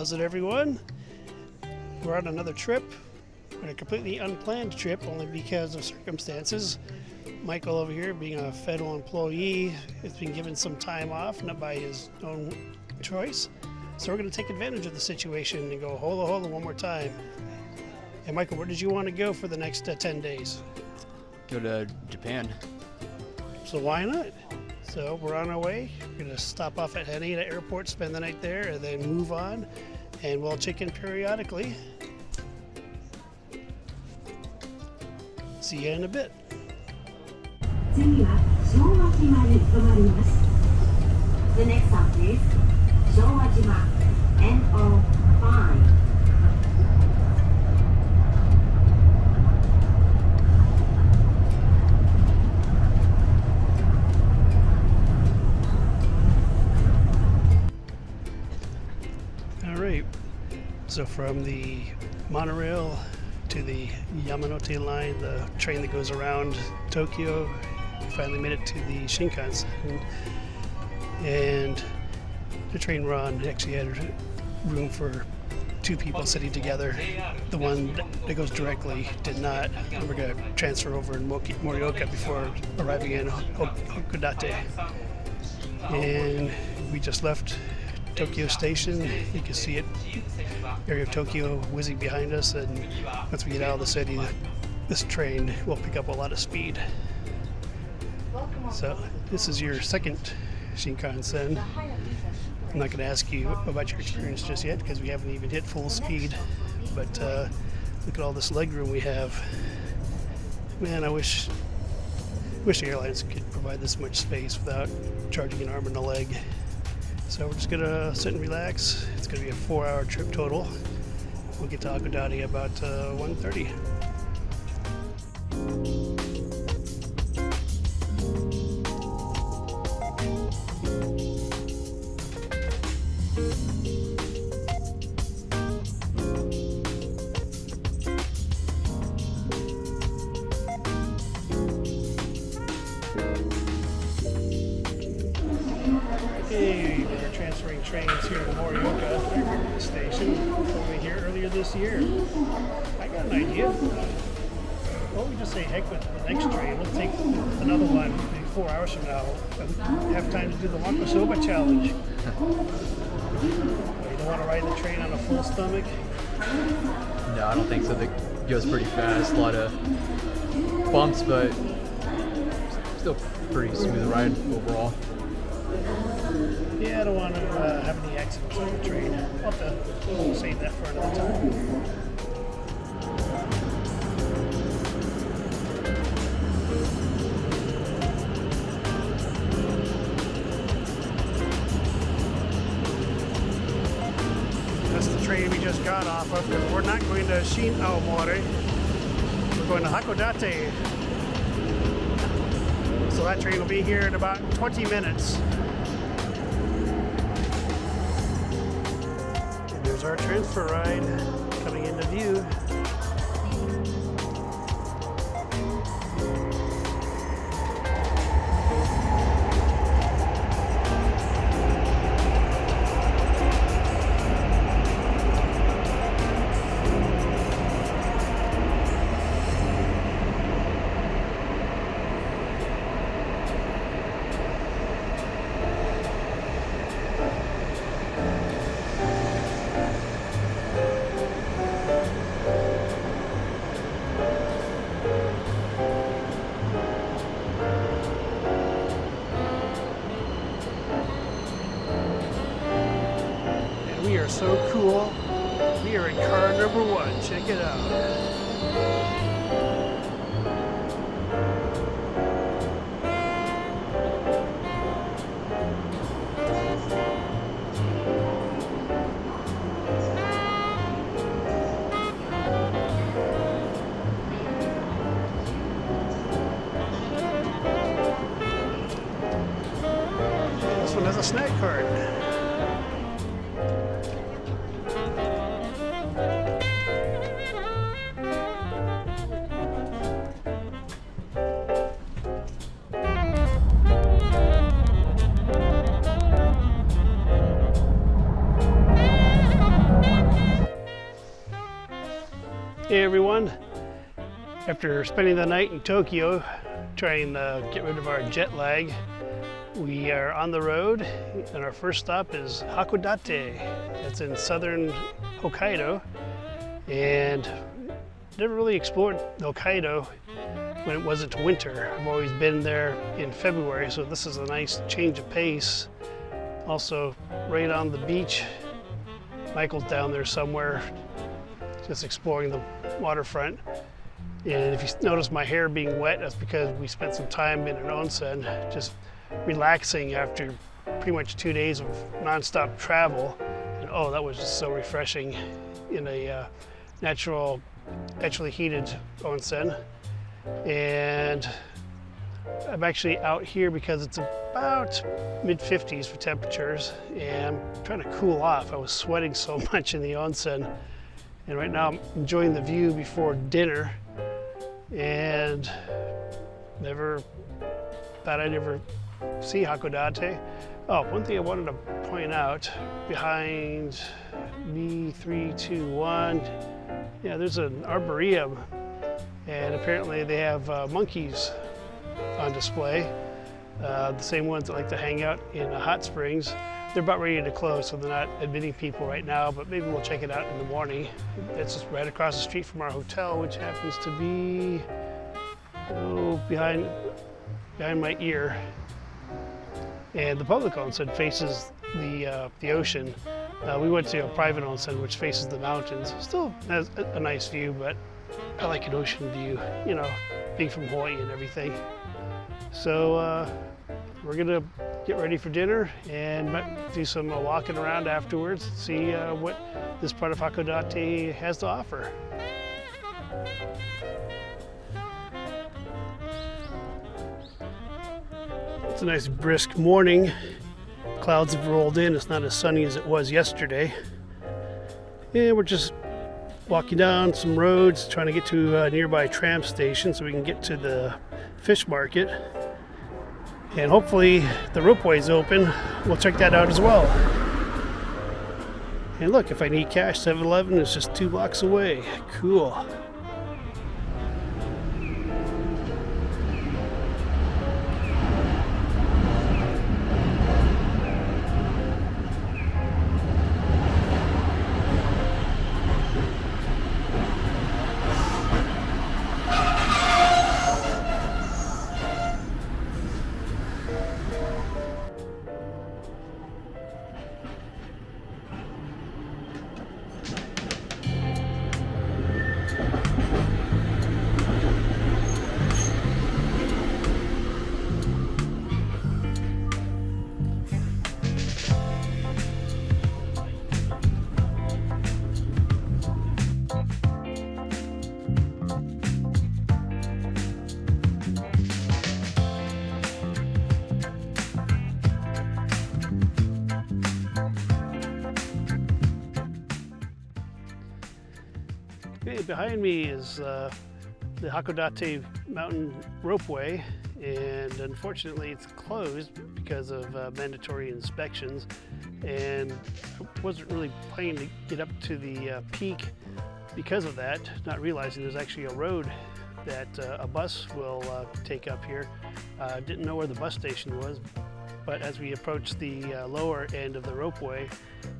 How's it, everyone? We're on another trip, on a completely unplanned trip, only because of circumstances. Michael over here, being a federal employee, has been given some time off, not by his own choice. So we're going to take advantage of the situation and go hola one more time. And Michael, where did you want to go for the next 10 days? Go to Japan. So why not? So we're on our way. We're going to stop off at Haneda Airport, spend the night there, and then move on. And we'll check in periodically. See you in a bit. 次は昭和島に停まります。The next stop is 昭和島 NO5. All right. So from the monorail to the Yamanote line, the train that goes around Tokyo, we finally made it to the Shinkansen. And the train we're on actually had room for two people sitting together. The one that goes directly did not. And we're going to transfer over in Morioka before arriving in Hakodate. And we just left Tokyo Station. You can see it, area of Tokyo whizzing behind us, and once we get out of the city, this train will pick up a lot of speed. So this is your second Shinkansen. I'm not going to ask you about your experience just yet because we haven't even hit full speed, but look at all this legroom we have. Man, I wish the airlines could provide this much space without charging an arm and a leg. So we're just going to sit and relax. It's going to be a 4-hour trip total. We'll get to Hakodate about 1:30. Hey, we're transferring trains here to Morioka Station. Over here earlier this year. I got an idea. Well, we just say heck with the next train. We'll take another one maybe 4 hours from now. And have time to do the Wakisoba challenge. You don't want to ride the train on a full stomach? No, I don't think so. It goes pretty fast. A lot of bumps, but still pretty smooth ride overall. Yeah, I don't want to have any accidents on the train. I'll have to save that for another time. That's the train we just got off of, because we're not going to Shin-Aomori. We're going to Hakodate. So that train will be here in about 20 minutes. There's our transfer ride coming into view. We are so cool. We are in car number 1. Check it out. This one has a snack cart. everyone. After spending the night in Tokyo, trying to get rid of our jet lag, we are on the road, and our first stop is Hakodate. It's in southern Hokkaido, and never really explored Hokkaido when it wasn't winter. I've always been there in February, so this is a nice change of pace. Also, right on the beach. Michael's down there somewhere, just exploring the waterfront. And if you notice my hair being wet, that's because we spent some time in an onsen, just relaxing after pretty much 2 days of nonstop travel. And oh, that was just so refreshing in a naturally heated onsen. And I'm actually out here because it's about mid-50s for temperatures, and I'm trying to cool off. I was sweating so much in the onsen, and right now I'm enjoying the view before dinner, and never thought I'd ever see Hakodate. Oh, one thing I wanted to point out, behind me, 3, 2, 1, yeah, there's an arboretum, and apparently they have monkeys on display. The same ones that like to hang out in hot springs. They're about ready to close, so they're not admitting people right now, but maybe we'll check it out in the morning. It's just right across the street from our hotel, which happens to be behind my ear. And the public onsen faces the ocean. We went to a private onsen which faces the mountains. Still has a nice view, but I like an ocean view, you know, being from Hawaii and everything. So we're gonna get ready for dinner and do some walking around afterwards, see what this part of Hakodate has to offer. It's a nice brisk morning. Clouds have rolled in. It's not as sunny as it was yesterday. And we're just walking down some roads, trying to get to a nearby tram station so we can get to the fish market. And hopefully the ropeway is open. We'll check that out as well. And look, if I need cash, 7-Eleven is just 2 blocks away. Cool. Okay, behind me is the Hakodate mountain ropeway, and unfortunately it's closed because of mandatory inspections, and I wasn't really planning to get up to the peak because of that, not realizing there's actually a road that a bus will take up here. Didn't know where the bus station was, but as we approached the lower end of the ropeway,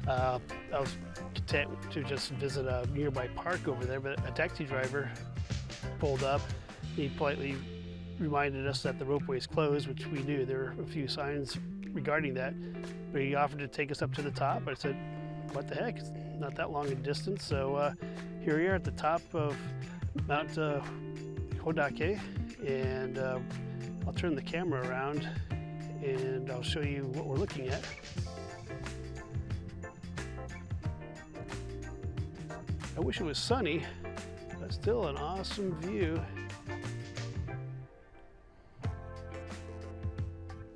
I was content to just visit a nearby park over there, but a taxi driver pulled up. He politely reminded us that the ropeway is closed, which we knew. There were a few signs regarding that, but he offered to take us up to the top. I said, what the heck, it's not that long a distance. So here we are at the top of Mount Hakodate, and I'll turn the camera around and I'll show you what we're looking at. I wish it was sunny, but still an awesome view.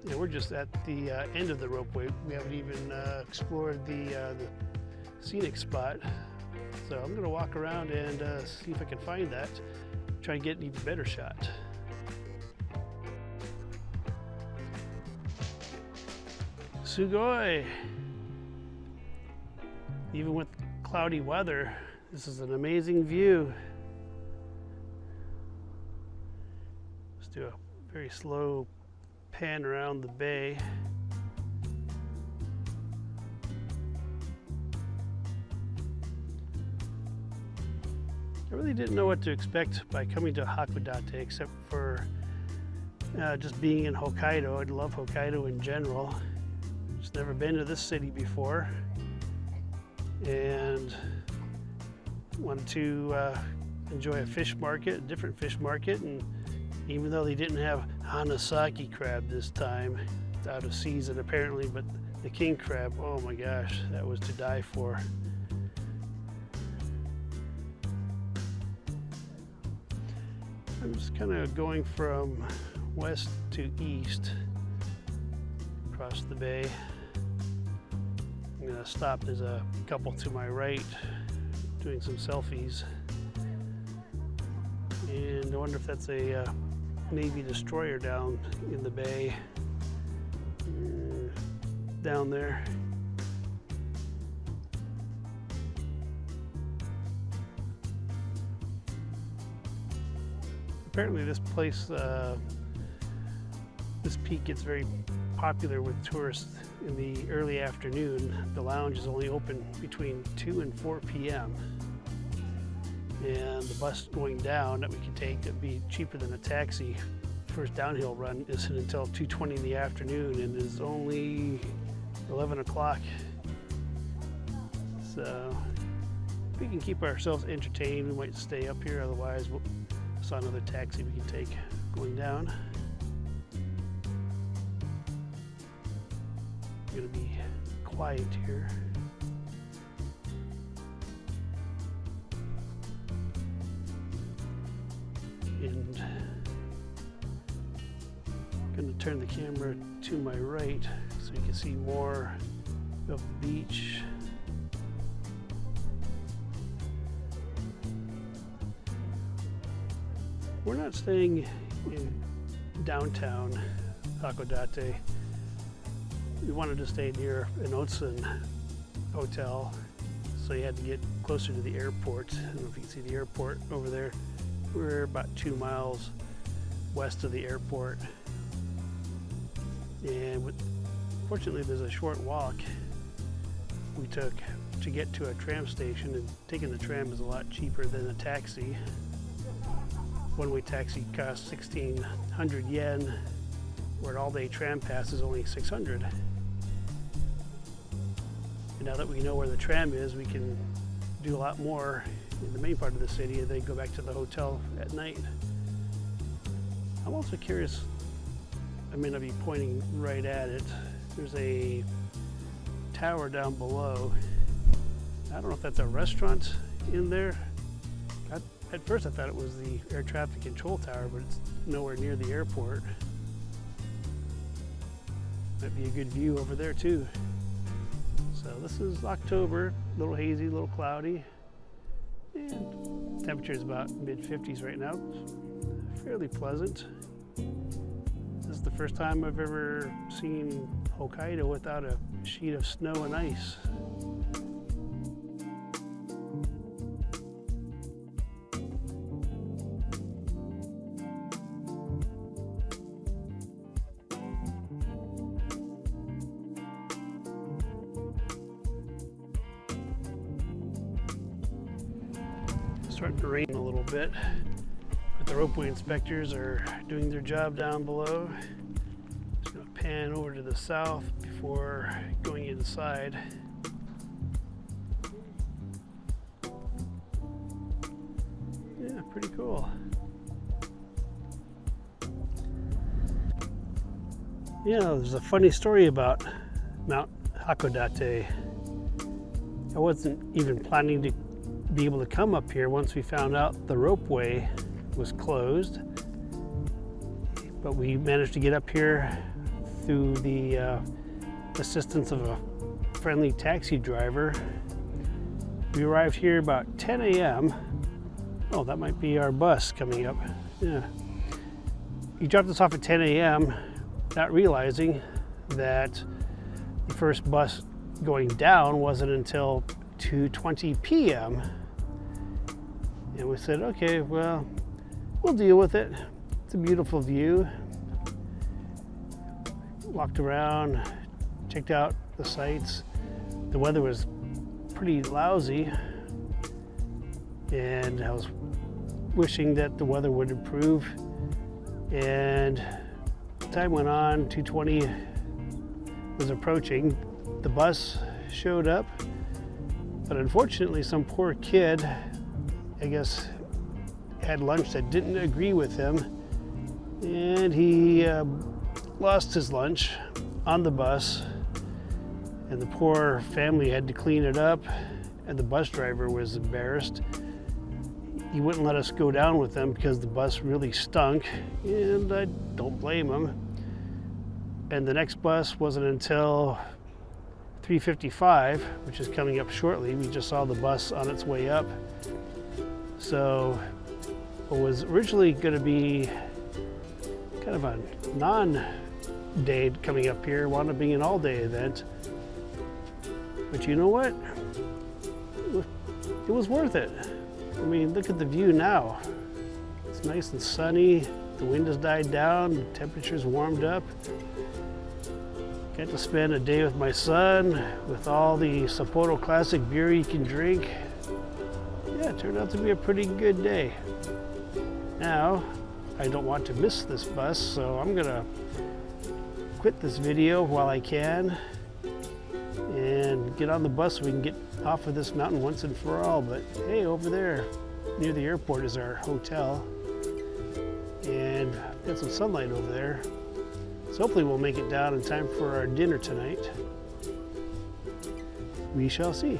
Yeah, we're just at the end of the ropeway. We haven't even explored the scenic spot. So I'm gonna walk around and see if I can find that. Try and get an even better shot. Sugoi! Even with cloudy weather, this is an amazing view. Do a very slow pan around the bay. I really didn't know what to expect by coming to Hakodate, except for just being in Hokkaido. I love Hokkaido in general. Just never been to this city before, and wanted to enjoy a fish market, a different fish market. And even though they didn't have Hanasaki crab this time, it's out of season apparently, but the king crab, oh my gosh, that was to die for. I'm just kind of going from west to east across the bay. I'm gonna stop. There's a couple to my right doing some selfies. And I wonder if that's a Navy destroyer down in the bay. Down there. Apparently this place, this peak gets very popular with tourists in the early afternoon. The lounge is only open between 2 and 4 p.m. And the bus going down that we can take that'd be cheaper than a taxi, first downhill run, isn't until 2:20 in the afternoon and is only 11 o'clock. So if we can keep ourselves entertained, we might stay up here. Otherwise, we'll saw another taxi we can take going down. Gonna be quiet here. And gonna turn the camera to my right so you can see more of the beach. We're not staying in downtown Hakodate. We wanted to stay near an onsen hotel, so you had to get closer to the airport. I don't know if you can see the airport over there. We're about 2 miles west of the airport. And fortunately, there's a short walk we took to get to a tram station, and taking the tram is a lot cheaper than a taxi. One-way taxi costs 1,600 yen, where an all-day tram pass is only 600. And now that we know where the tram is, we can do a lot more in the main part of the city and then go back to the hotel at night. I'm also curious, I may not be pointing right at it, there's a tower down below. I don't know if that's a restaurant in there. At first I thought it was the air traffic control tower, but it's nowhere near the airport. Might be a good view over there too. So this is October, a little hazy, a little cloudy. And temperature is about mid-50s right now. It's fairly pleasant. This is the first time I've ever seen Hokkaido without a sheet of snow and ice. Starting to rain a little bit, but the ropeway inspectors are doing their job down below. Just gonna pan over to the south before going inside. Yeah, pretty cool. Yeah, there's a funny story about Mount Hakodate. I wasn't even planning to be able to come up here once we found out the ropeway was closed, but we managed to get up here through the assistance of a friendly taxi driver. We arrived here about 10 a.m. Oh, that might be our bus coming up. Yeah, he dropped us off at 10 a.m. not realizing that the first bus going down wasn't until 2:20 p.m. And we said, okay, well, we'll deal with it. It's a beautiful view. Walked around, checked out the sights. The weather was pretty lousy, and I was wishing that the weather would improve. And time went on, 2:20 was approaching. The bus showed up, but unfortunately some poor kid, I guess, had lunch that didn't agree with him, and he lost his lunch on the bus, and the poor family had to clean it up, and the bus driver was embarrassed. He wouldn't let us go down with them because the bus really stunk, and I don't blame him. And the next bus wasn't until 3:55, which is coming up shortly. We just saw the bus on its way up. So what was originally going to be kind of a non-day coming up here wound up being an all-day event. But you know what? It was worth it. I mean, look at the view now. It's nice and sunny. The wind has died down. The temperature's warmed up. Got to spend a day with my son with all the Sapporo Classic beer you can drink. Yeah, it turned out to be a pretty good day. Now, I don't want to miss this bus, so I'm gonna quit this video while I can and get on the bus so we can get off of this mountain once and for all. But hey, over there near the airport is our hotel, and got some sunlight over there. So hopefully we'll make it down in time for our dinner tonight. We shall see.